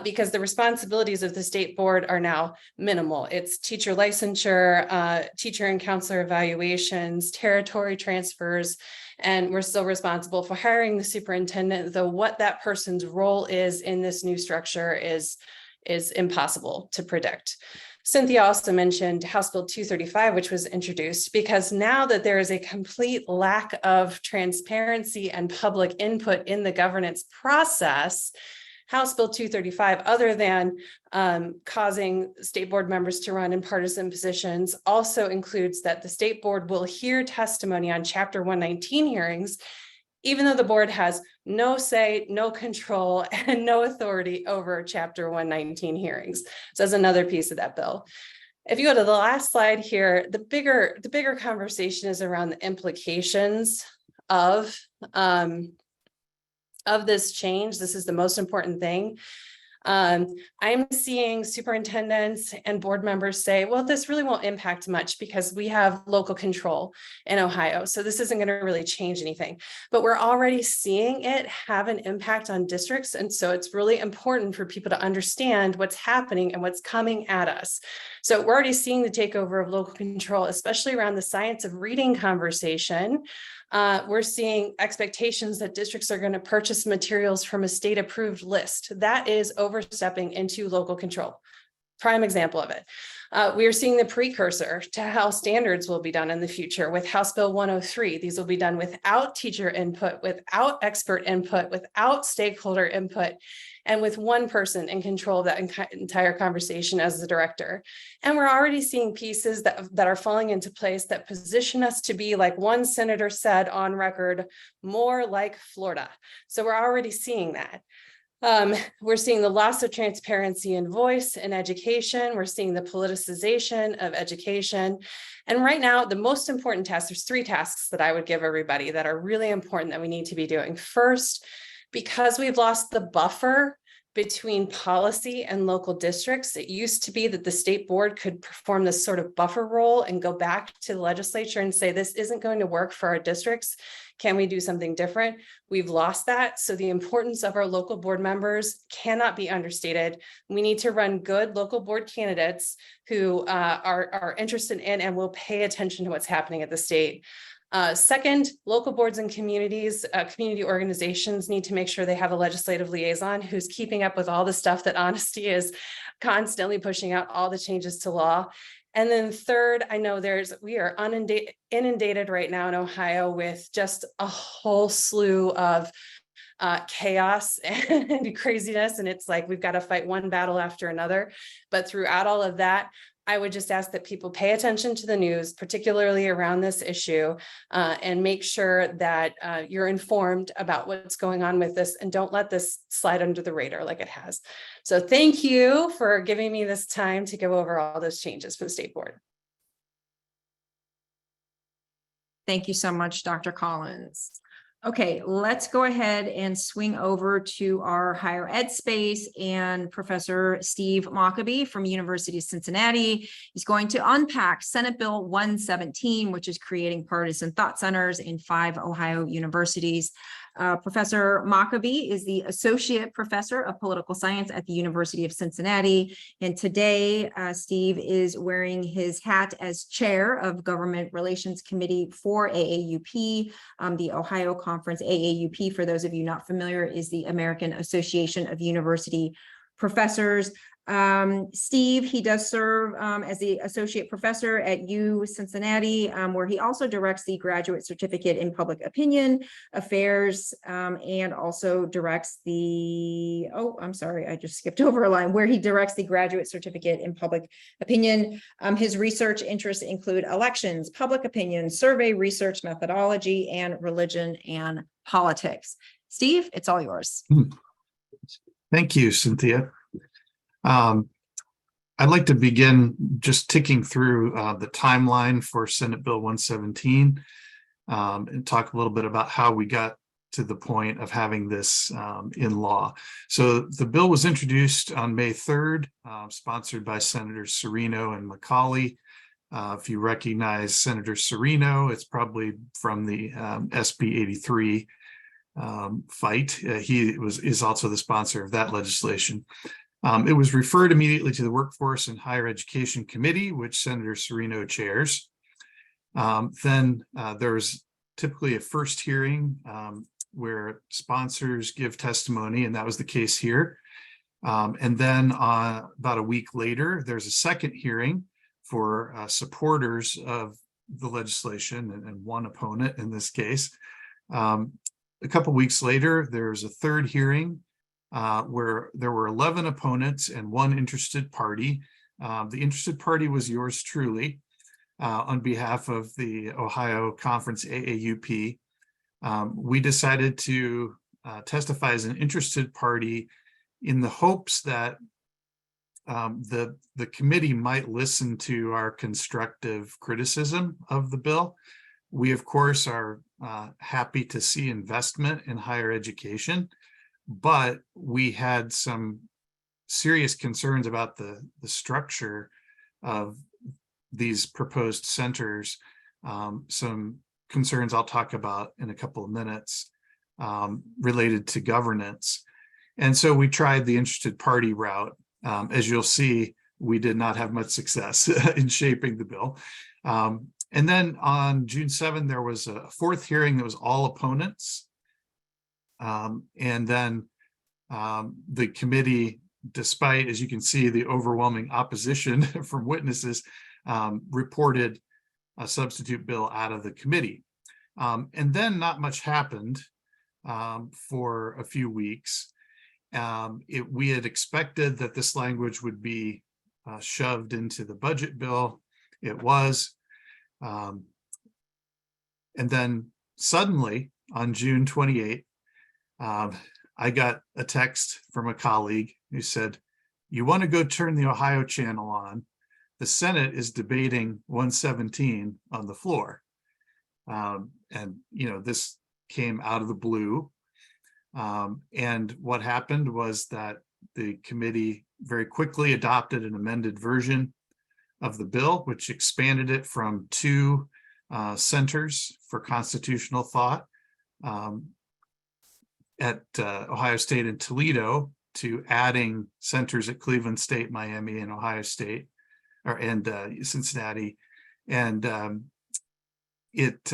because the responsibilities of the state board are now minimal. It's teacher licensure, teacher and counselor evaluations, territory transfers, and we're still responsible for hiring the superintendent, though what that person's role is in this new structure is impossible to predict. Cynthia also mentioned House Bill 235, which was introduced because now that there is a complete lack of transparency and public input in the governance process, House Bill 235, other than causing state board members to run in partisan positions, also includes that the state board will hear testimony on Chapter 119 hearings, even though the board has no say, no control, and no authority over Chapter 119 hearings. So that's another piece of that bill. If you go to the last slide here, the bigger conversation is around the implications of this change. This is the most important thing. I'm seeing superintendents and board members say, well, this really won't impact much because we have local control in Ohio. So this isn't going to really change anything, but we're already seeing it have an impact on districts. And so it's really important for people to understand what's happening and what's coming at us. So we're already seeing the takeover of local control, especially around the science of reading conversation. We're seeing expectations that districts are going to purchase materials from a state approved list. That is overstepping into local control. Prime example of it. We are seeing the precursor to how standards will be done in the future with House Bill 103. These will be done without teacher input, without expert input, without stakeholder input, and with one person in control of that entire conversation as the director. And we're already seeing pieces that are falling into place that position us to be, like one senator said on record, more like Florida. So we're already seeing that. We're seeing the loss of transparency and voice in education. We're seeing the politicization of education. And right now, the most important task, there's 3 tasks that I would give everybody that are really important that we need to be doing. First, because we've lost the buffer between policy and local districts, it used to be that the state board could perform this sort of buffer role and go back to the legislature and say, this isn't going to work for our districts. Can we do something different? We've lost that. So the importance of our local board members cannot be understated. We need to run good local board candidates who are interested in and will pay attention to what's happening at the state. Second, local boards and communities, community organizations need to make sure they have a legislative liaison who's keeping up with all the stuff that Honesty is constantly pushing out, all the changes to law. And then third, I know we are inundated right now in Ohio with just a whole slew of chaos and craziness. And it's like, we've got to fight one battle after another. But throughout all of that, I would just ask that people pay attention to the news, particularly around this issue, and make sure that you're informed about what's going on with this, and don't let this slide under the radar like it has. So thank you for giving me this time to go over all those changes for the state board. Thank you so much, Dr. Collins. Okay, let's go ahead and swing over to our higher ed space, and Professor Steve Mockabee from University of Cincinnati is going to unpack Senate Bill 117, which is creating partisan thought centers in 5 Ohio universities. Professor Mockabee is the Associate Professor of Political Science at the University of Cincinnati. And today, Steve is wearing his hat as Chair of Government Relations Committee for AAUP, the Ohio Conference. AAUP, for those of you not familiar, is the American Association of University Professors. Steve, he does serve as the associate professor at Cincinnati, where he also directs the graduate certificate in public opinion affairs, and also directs the, I just skipped over a line, where he directs the graduate certificate in public opinion. His research interests include elections, public opinion, survey research methodology, and religion and politics. Steve, it's all yours. Thank you, Cynthia. I'd like to begin just ticking through the timeline for Senate Bill 117 and talk a little bit about how we got to the point of having this in law. So the bill was introduced on May 3rd, sponsored by Senators Serino and McCauley. If you recognize Senator Serino, it's probably from the SB 83 fight. He is also the sponsor of that legislation. It was referred immediately to the Workforce and Higher Education Committee, which Senator Serino chairs. Then there's typically a first hearing where sponsors give testimony, and that was the case here. And then about a week later, there's a second hearing for supporters of the legislation and one opponent in this case. A couple of weeks later, there's a third hearing where there were 11 opponents and 1 interested party. The interested party was yours truly on behalf of the Ohio Conference AAUP. We decided to testify as an interested party in the hopes that the committee might listen to our constructive criticism of the bill. We, of course, are happy to see investment in higher education, but we had some serious concerns about the structure of these proposed centers, some concerns I'll talk about in a couple of minutes related to governance. And so we tried the interested party route. As you'll see, we did not have much success in shaping the bill. And then on June 7, there was a fourth hearing that was all opponents. And then the committee despite, as you can see, the overwhelming opposition from witnesses, reported a substitute bill out of the committee. And then not much happened for a few weeks. We had expected that this language would be shoved into the budget bill. It was. And then suddenly on June 28th, I got a text from a colleague who said, "You want to go turn the Ohio channel on? The Senate is debating 117 on the floor." And, this came out of the blue. And what happened was that the committee very quickly adopted an amended version of the bill, which expanded it from 2 centers for constitutional thought at Ohio State and Toledo to adding centers at Cleveland State, Miami, and Ohio State, and Cincinnati. And it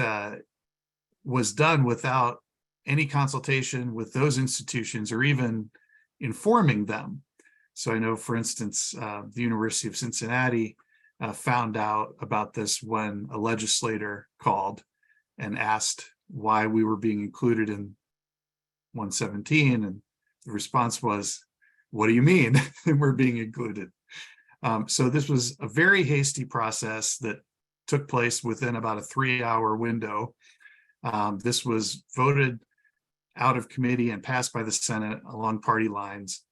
was done without any consultation with those institutions or even informing them. So I know, for instance, the University of Cincinnati found out about this when a legislator called and asked why we were being included in 117. And the response was, "What do you mean we're being included?" So this was a very hasty process that took place within about a 3-hour window. This was voted out of committee and passed by the Senate along party lines.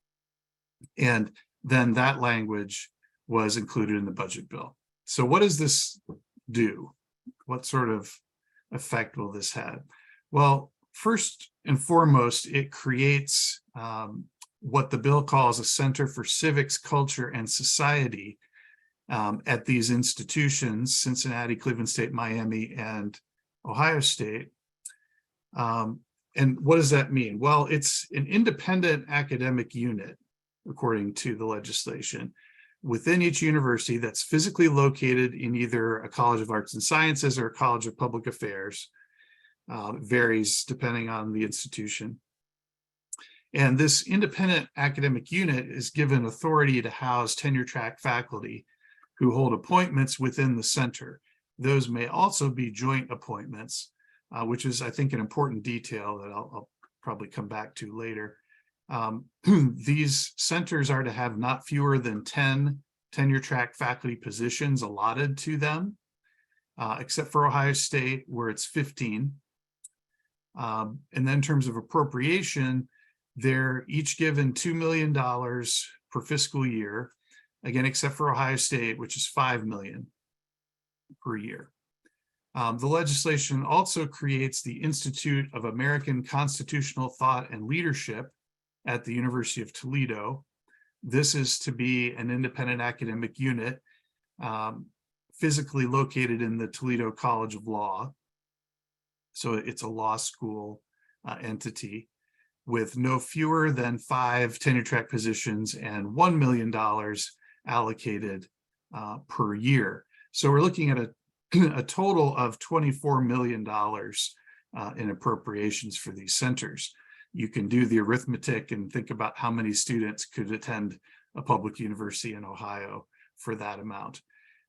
And then that language was included in the budget bill. So what does this do? What sort of effect will this have? Well, first and foremost, it creates what the bill calls a Center for Civics, Culture, and Society at these institutions, Cincinnati, Cleveland State, Miami, and Ohio State. And what does that mean? Well, it's an independent academic unit, according to the legislation, within each university that's physically located in either a College of Arts and Sciences or a College of Public Affairs. Varies depending on the institution. And this independent academic unit is given authority to house tenure-track faculty who hold appointments within the center. Those may also be joint appointments, which is, I think, an important detail that I'll probably come back to later. These centers are to have not fewer than 10 tenure-track faculty positions allotted to them, except for Ohio State, where it's 15. And then in terms of appropriation, they're each given $2 million per fiscal year, again, except for Ohio State, which is $5 million per year. The legislation also creates the Institute of American Constitutional Thought and Leadership at the University of Toledo. This is to be an independent academic unit physically located in the Toledo College of Law. So it's a law school entity with no fewer than 5 tenure-track positions and $1 million allocated per year. So we're looking at a total of $24 million in appropriations for these centers. You can do the arithmetic and think about how many students could attend a public university in Ohio for that amount.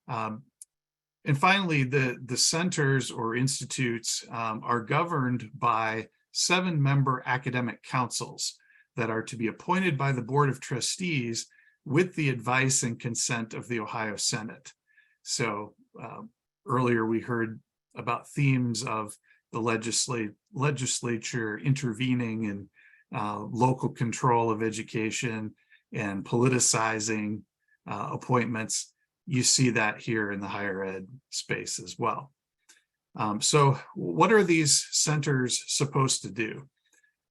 And finally, the centers or institutes are governed by 7-member academic councils that are to be appointed by the Board of Trustees with the advice and consent of the Ohio Senate. So earlier we heard about themes of the legislature intervening in local control of education and politicizing appointments. You see that here in the higher ed space as well. So what are these centers supposed to do?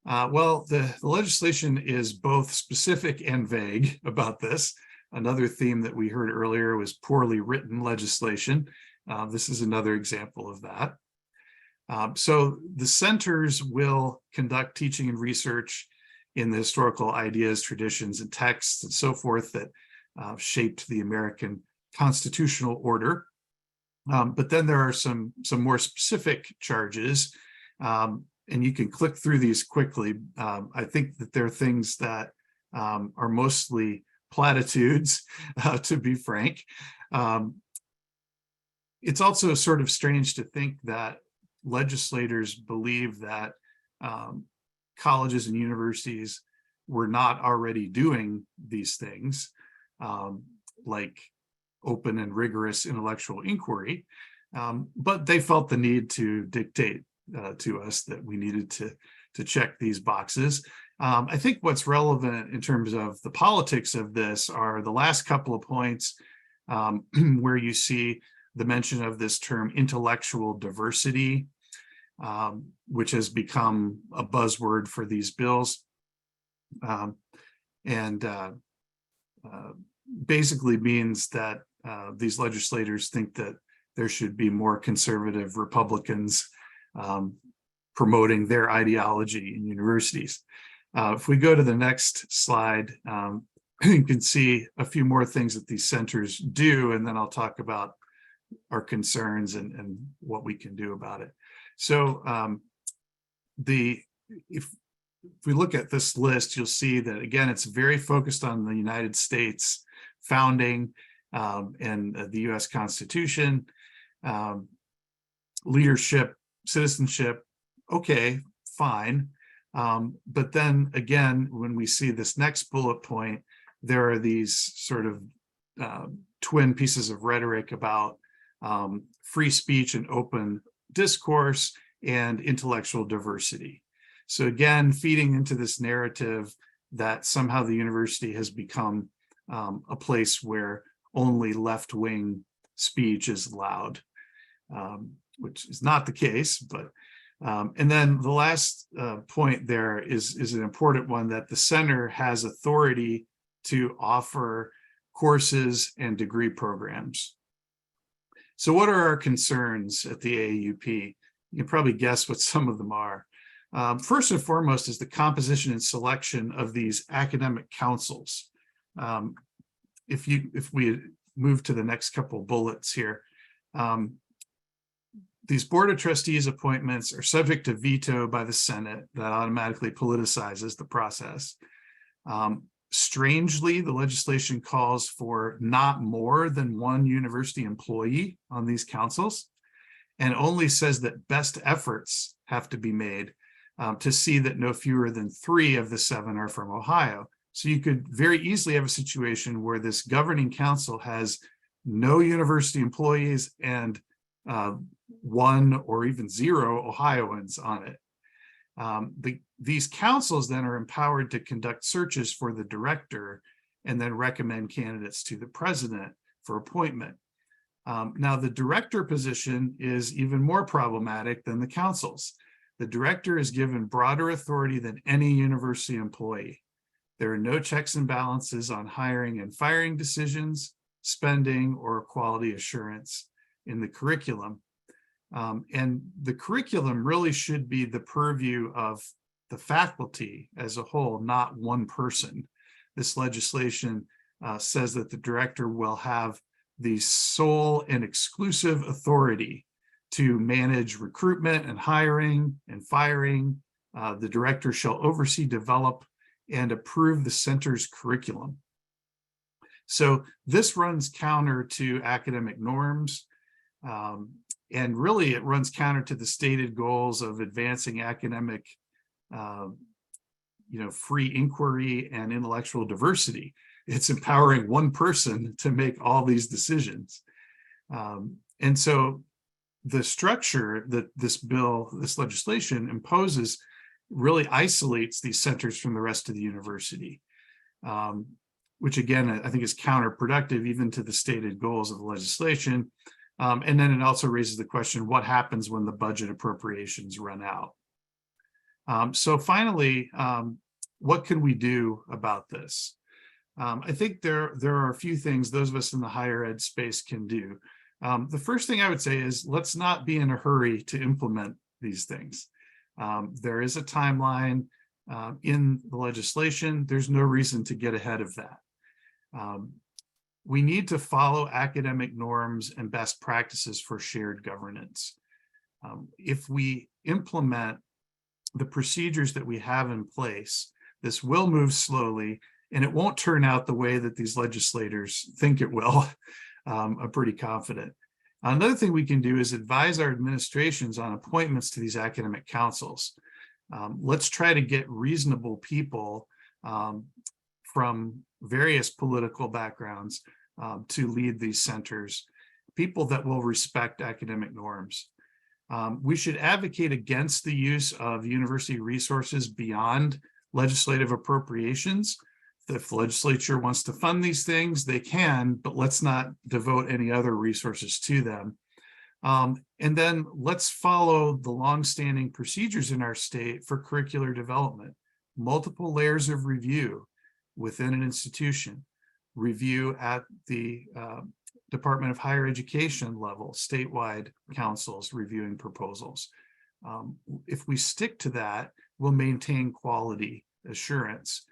Well, the legislation is both specific and vague about this. Another theme that we heard earlier was poorly written legislation. This is another example of that. So the centers will conduct teaching and research in the historical ideas, traditions, and texts and so forth that shaped the American constitutional order. But then there are some more specific charges, and you can click through these quickly. I think that there are things that are mostly platitudes, to be frank. It's also sort of strange to think that legislators believe that colleges and universities were not already doing these things, like open and rigorous intellectual inquiry, but they felt the need to dictate to us that we needed to check these boxes. I think what's relevant in terms of the politics of this are the last couple of points, where you see the mention of this term intellectual diversity, which has become a buzzword for these bills. Basically means that these legislators think that there should be more conservative Republicans promoting their ideology in universities. If we go to the next slide, you can see a few more things that these centers do, and then I'll talk about our concerns and what we can do about it. So if we look at this list, you'll see that, again, it's very focused on the United States founding and the US Constitution, leadership, citizenship. Okay, fine. But then again, when we see this next bullet point, there are these sort of twin pieces of rhetoric about free speech and open discourse and intellectual diversity. So again, feeding into this narrative that somehow the university has become a place where only left-wing speech is allowed, which is not the case. But and then the last point there is an important one, that the center has authority to offer courses and degree programs. So what are our concerns at the AAUP? You can probably guess what some of them are. First and foremost is the composition and selection of these academic councils. If we move to the next couple bullets here, these board of trustees appointments are subject to veto by the Senate. That automatically politicizes the process. Strangely, the legislation calls for not more than one university employee on these councils, and only says that best efforts have to be made to see that no fewer than 3 of the 7 are from Ohio. So you could very easily have a situation where this governing council has no university employees and 1 or even 0 Ohioans on it. These councils then are empowered to conduct searches for the director and then recommend candidates to the president for appointment. Now, the director position is even more problematic than the councils. The director is given broader authority than any university employee. There are no checks and balances on hiring and firing decisions, spending, or quality assurance in the curriculum. And the curriculum really should be the purview of the faculty as a whole, not one person. This legislation says that the director will have the sole and exclusive authority to manage recruitment and hiring and firing. The director shall oversee, develop, and approve the center's curriculum. So this runs counter to academic norms. And really, it runs counter to the stated goals of advancing academic, free inquiry and intellectual diversity. It's empowering one person to make all these decisions. And so the structure that this legislation imposes really isolates these centers from the rest of the university, which again, I think is counterproductive even to the stated goals of the legislation. And then it also raises the question, what happens when the budget appropriations run out? So finally, what can we do about this? I think there are a few things those of us in the higher ed space can do. The first thing I would say is, let's not be in a hurry to implement these things. There is a timeline in the legislation. There's no reason to get ahead of that. We need to follow academic norms and best practices for shared governance. If we implement the procedures that we have in place, this will move slowly, and it won't turn out the way that these legislators think it will. I'm pretty confident. Another thing we can do is advise our administrations on appointments to these academic councils. Let's try to get reasonable people from various political backgrounds to lead these centers, people that will respect academic norms. We should advocate against the use of university resources beyond legislative appropriations. If the legislature wants to fund these things, they can, but let's not devote any other resources to them. And then let's follow the longstanding procedures in our state for curricular development, multiple layers of review within an institution, review at the Department of Higher Education level, statewide councils reviewing proposals. If we stick to that, we'll maintain quality assurance.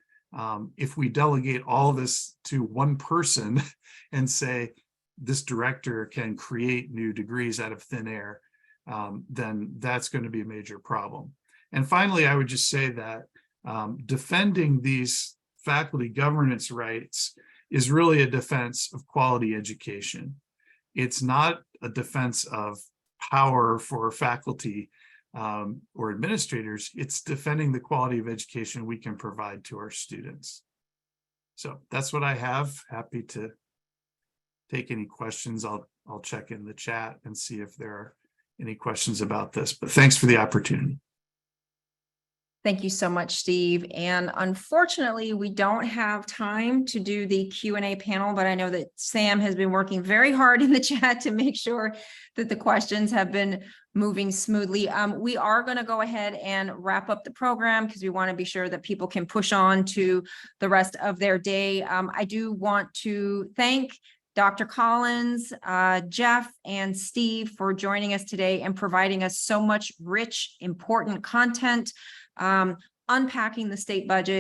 If we delegate all this to one person and say this director can create new degrees out of thin air, then that's going to be a major problem. And finally, I would just say that defending these faculty governance rights is really a defense of quality education. It's not a defense of power for faculty or administrators. It's defending the quality of education we can provide to our students. So that's what I have. Happy to take any questions. I'll check in the chat and see if there are any questions about this, but thanks for the opportunity. Thank you so much, Steve. And unfortunately, we don't have time to do the Q&A panel, but I know that Sam has been working very hard in the chat to make sure that the questions have been moving smoothly. We are going to go ahead and wrap up the program because we want to be sure that people can push on to the rest of their day. I do want to thank Dr. Collins, Jeff, and Steve for joining us today and providing us so much rich, important content. Unpacking the state budget